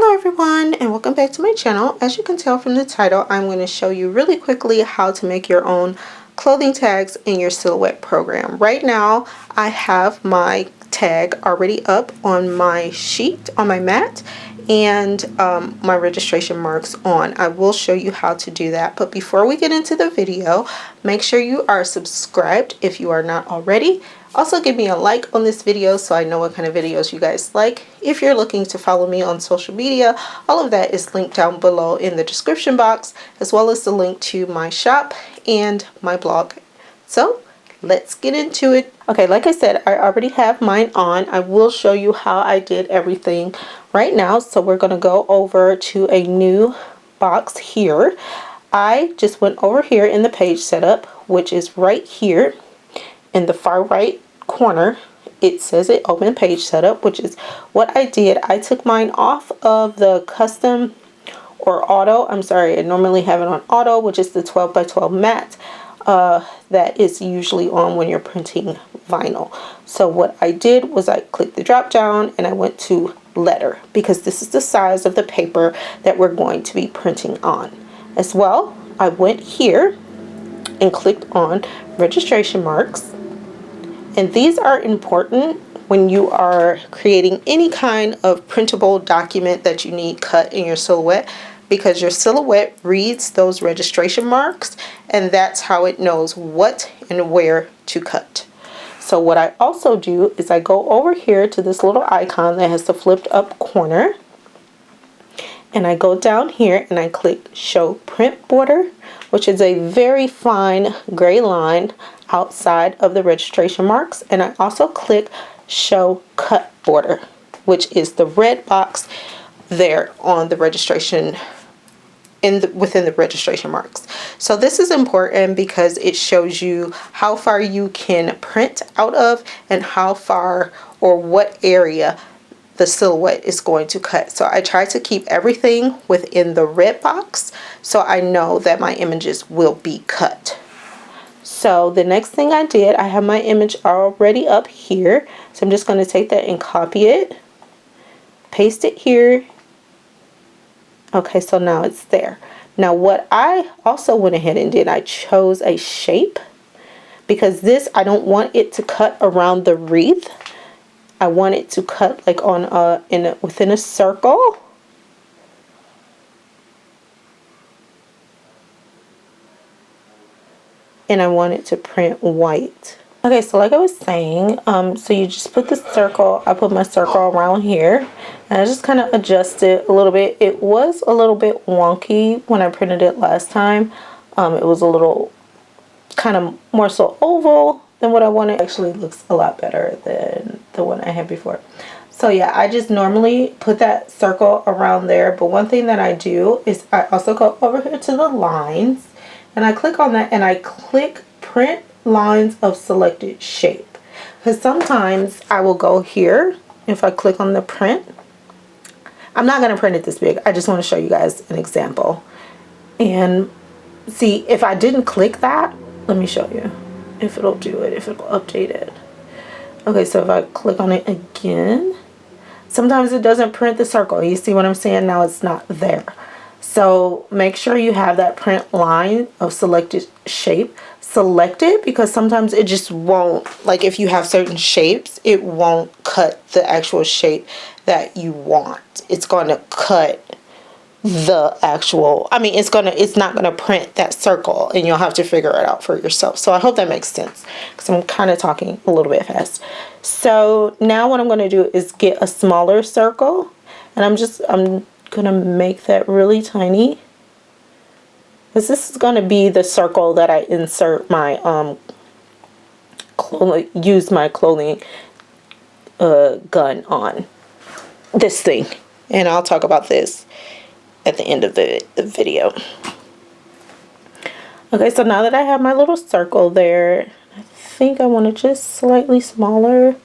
Hello everyone and welcome back to my channel. As you can tell from the title, I'm going to show you really quickly how to make your own clothing tags in your silhouette program. Right now I have my tag already up on my sheet, on my mat, and my registration marks on. I will show you how to do that, but before we get into the video, make sure you are subscribed if you are not already. Also give me a like on this video so I know what kind of videos you guys like. If you're looking to follow me on social media, all of that is linked down below in the description box, as well as the link to my shop and my blog. So let's get into it. Okay, like I said, I already have mine on. I will show you how I did everything right now. So we're going to go over to a new box here. I just went over here in the page setup, which is right here in the far right corner. It says it open page setup, which is what I did. I took mine off of the custom or auto. I'm sorry, I normally have it on auto, which is the 12 by 12 mat that is usually on when you're printing vinyl. So what I did was I clicked the drop down and I went to letter, because this is the size of the paper that we're going to be printing on. As well, I went here and clicked on registration marks. And these are important when you are creating any kind of printable document that you need cut in your silhouette, because your silhouette reads those registration marks and that's how it knows what and where to cut. So what I also do is I go over here to this little icon that has the flipped up corner, and I go down here and I click show print border, which is a very fine gray line outside of the registration marks, and I also click show cut border, which is the red box there on the registration within the registration marks. So this is important because it shows you how far you can print out of and how far or what area the silhouette is going to cut. So I try to keep everything within the red box so I know that my images will be cut. So the next thing I did, I have my image already up here. So I'm just going to take that and copy it, paste it here. Okay, so now it's there. Now what I also went ahead and did, I chose a shape, because this, I don't want it to cut around the wreath. I want it to cut like on within a circle. And I want it to print white. Okay, so like I was saying, so you just put the circle, I put my circle around here, and I just kind of adjust it a little bit. It was a little bit wonky when I printed it last time. It was a little kind of more so oval than what I wanted. It actually looks a lot better than the one I had before. So yeah, I just normally put that circle around there, but one thing that I do is I also go over here to the lines, and I click on that and I click print lines of selected shape, because sometimes I will go here. If I click on the print, I'm not going to print it this big, I just want to show you guys an example. And see, if I didn't click that, let me show you if it'll do it, if it'll update it. Okay, so if I click on it again, sometimes it doesn't print the circle. You see what I'm saying? Now it's not there. So make sure you have that print line of selected shape selected, because sometimes it just won't, like if you have certain shapes, it won't cut the actual shape that you want. It's going to cut the actual, I mean, it's not going to print that circle, and you'll have to figure it out for yourself. So I hope that makes sense, because I'm kind of talking a little bit fast. So now what I'm going to do is get a smaller circle, and I'm gonna make that really tiny, because this is going to be the circle that I insert my use my clothing gun on, this thing, and I'll talk about this at the end of the video. Okay, so now that I have my little circle there, I think I want it just slightly smaller.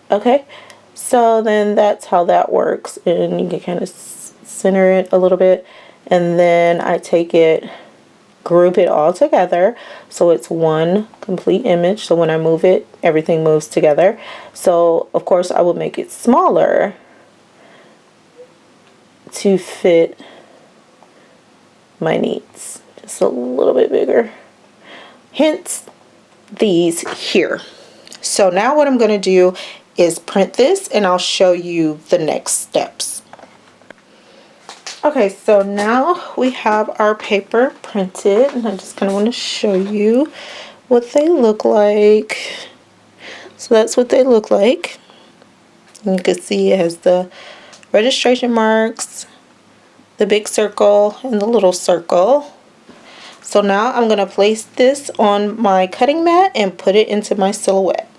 Okay, so then that's how that works, and you can kind of center it a little bit, and then I take it, group it all together so it's one complete image. So when I move it, everything moves together. So of course I will make it smaller to fit my needs, just a little bit bigger, hence these here. So now what I'm going to do is print this, and I'll show you the next steps. Okay, so now we have our paper printed, and I just kind of want to show you what they look like. So that's what they look like. And you can see it has the registration marks, the big circle, and the little circle. So now I'm going to place this on my cutting mat and put it into my silhouette.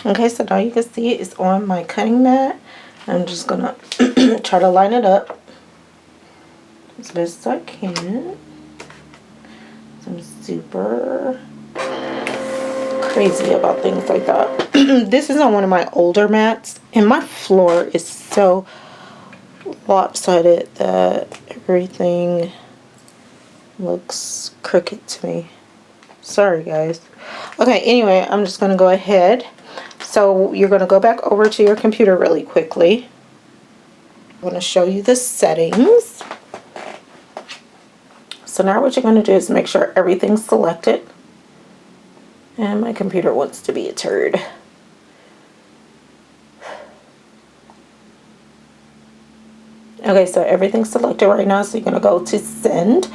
Okay, so now you can see it's on my cutting mat. I'm just going to try to line it up as best as I can. I'm super crazy about things like that. This is on one of my older mats, and my floor is so lopsided that everything looks crooked to me. Sorry guys. Okay, anyway, I'm just going to go ahead. So you're going to go back over to your computer really quickly. I'm going to show you the settings. So now what you're going to do is make sure everything's selected. And my computer wants to be a turd. Okay, so everything's selected right now. So you're going to go to send.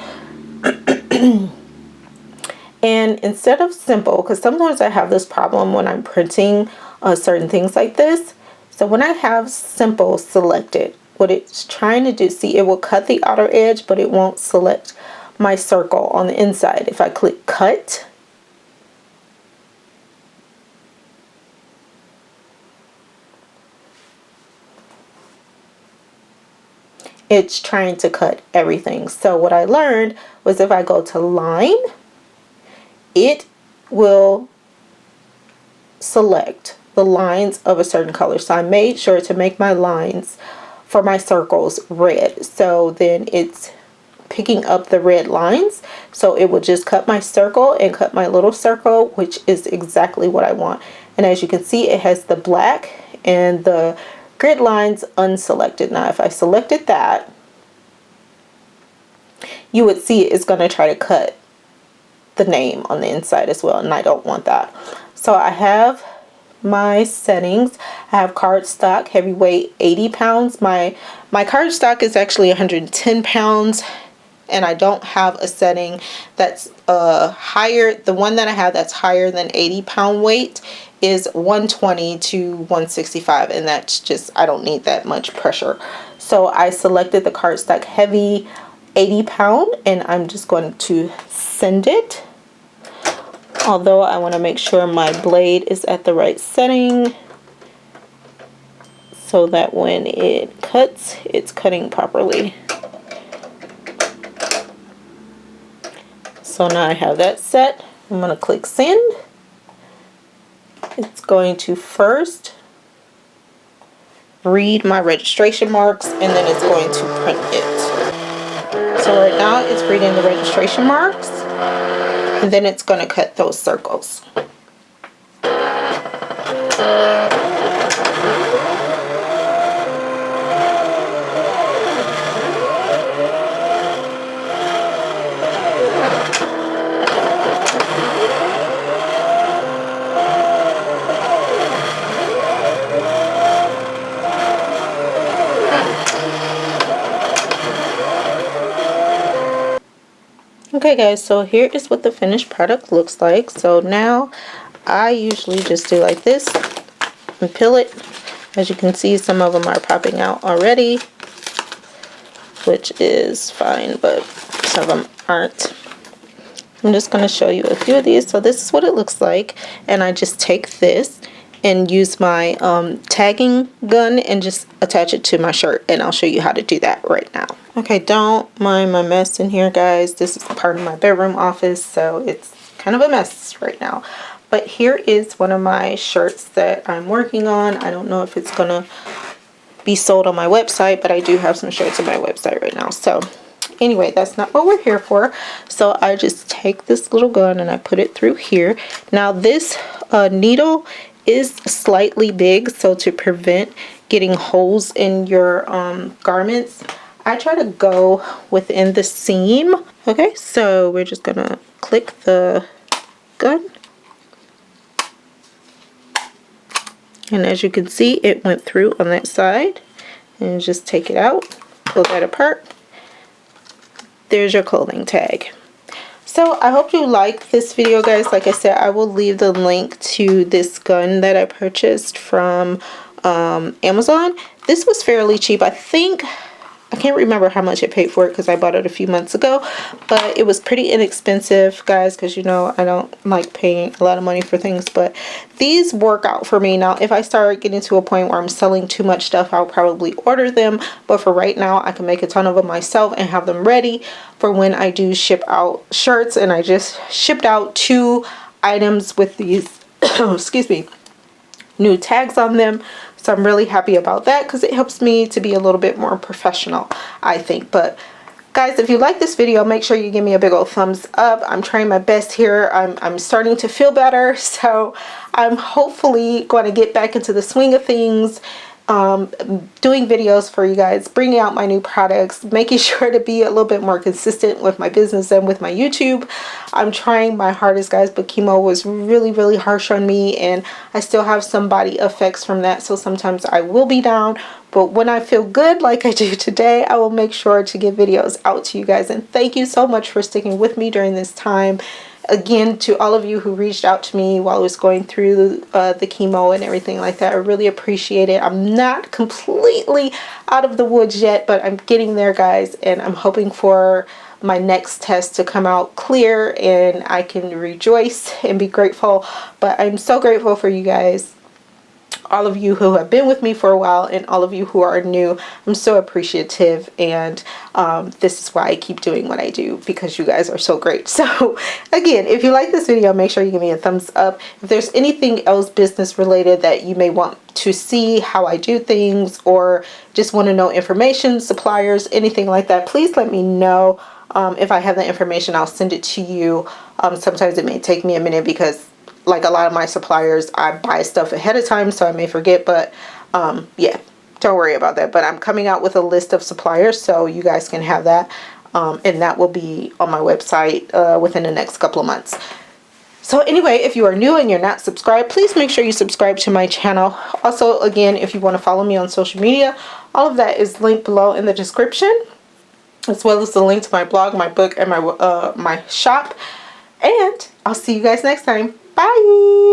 And instead of simple, because sometimes I have this problem when I'm printing certain things like this. So when I have simple selected, what it's trying to do, see, it will cut the outer edge, but it won't select my circle on the inside. If I click cut, it's trying to cut everything. So what I learned was if I go to line, it will select the lines of a certain color. So I made sure to make my lines for my circles red. So then it's picking up the red lines. So it will just cut my circle and cut my little circle, which is exactly what I want. And as you can see, it has the black and the grid lines unselected. Now if I selected that, you would see it's going to try to cut the name on the inside as well, and I don't want that. So I have my settings. I have cardstock, heavyweight, 80 pounds. My cardstock is actually 110 pounds, and I don't have a setting that's higher. The one that I have that's higher than 80-pound weight is 120 to 165, and that's just, I don't need that much pressure. So I selected the cardstock heavy 80-pound, and I'm just going to send it. Although I want to make sure my blade is at the right setting so that when it cuts, it's cutting properly. So now I have that set. I'm going to click send. It's going to first read my registration marks, and then it's going to print it. So right now it's reading the registration marks, and then it's going to cut those circles. Okay guys, so here is what the finished product looks like. So now I usually just do like this and peel it. As you can see, some of them are popping out already, which is fine, but some of them aren't. I'm just going to show you a few of these. So this is what it looks like, and I just take this and use my tagging gun and just attach it to my shirt, and I'll show you how to do that right now. Okay, don't mind my mess in here, guys. This is part of my bedroom office, so it's kind of a mess right now. But here is one of my shirts that I'm working on. I don't know if it's gonna be sold on my website, but I do have some shirts on my website right now. So anyway, that's not what we're here for. So I just take this little gun and I put it through here. Now this needle is slightly big, so to prevent getting holes in your garments, I try to go within the seam. Okay, so we're just gonna click the gun. And as you can see, it went through on that side. And just take it out, pull that apart. There's your clothing tag. So I hope you like this video, guys. Like I said, I will leave the link to this gun that I purchased from Amazon. This was fairly cheap. I can't remember how much I paid for it because I bought it a few months ago, but it was pretty inexpensive, guys, because you know I don't like paying a lot of money for things, but these work out for me. Now if I start getting to a point where I'm selling too much stuff, I'll probably order them, but for right now I can make a ton of them myself and have them ready for when I do ship out shirts. And I just shipped out 2 items with these excuse me, new tags on them. So I'm really happy about that because it helps me to be a little bit more professional, I think. But guys, if you like this video, make sure you give me a big old thumbs up. I'm trying my best here. I'm starting to feel better. So I'm hopefully going to get back into the swing of things. Doing videos for you guys, bringing out my new products, making sure to be a little bit more consistent with my business and with my YouTube. I'm trying my hardest, guys, but chemo was really harsh on me, and I still have some body effects from that, so sometimes I will be down. But when I feel good like I do today, I will make sure to get videos out to you guys. And thank you so much for sticking with me during this time. Again, to all of you who reached out to me while I was going through the chemo and everything like that, I really appreciate it. I'm not completely out of the woods yet, but I'm getting there, guys, and I'm hoping for my next test to come out clear and I can rejoice and be grateful. But I'm so grateful for you guys, all of you who have been with me for a while and all of you who are new. I'm so appreciative, and this is why I keep doing what I do, because you guys are so great. So again, if you like this video, make sure you give me a thumbs up. If there's anything else business related that you may want to see how I do things, or just want to know information, suppliers, anything like that, please let me know. If I have the information, I'll send it to you. Sometimes it may take me a minute because like a lot of my suppliers, I buy stuff ahead of time, so I may forget, but yeah, don't worry about that. But I'm coming out with a list of suppliers, so you guys can have that, and that will be on my website within the next couple of months. So anyway, if you are new and you're not subscribed, please make sure you subscribe to my channel. Also, again, if you want to follow me on social media, all of that is linked below in the description, as well as the link to my blog, my book, and my shop. And I'll see you guys next time. Bye!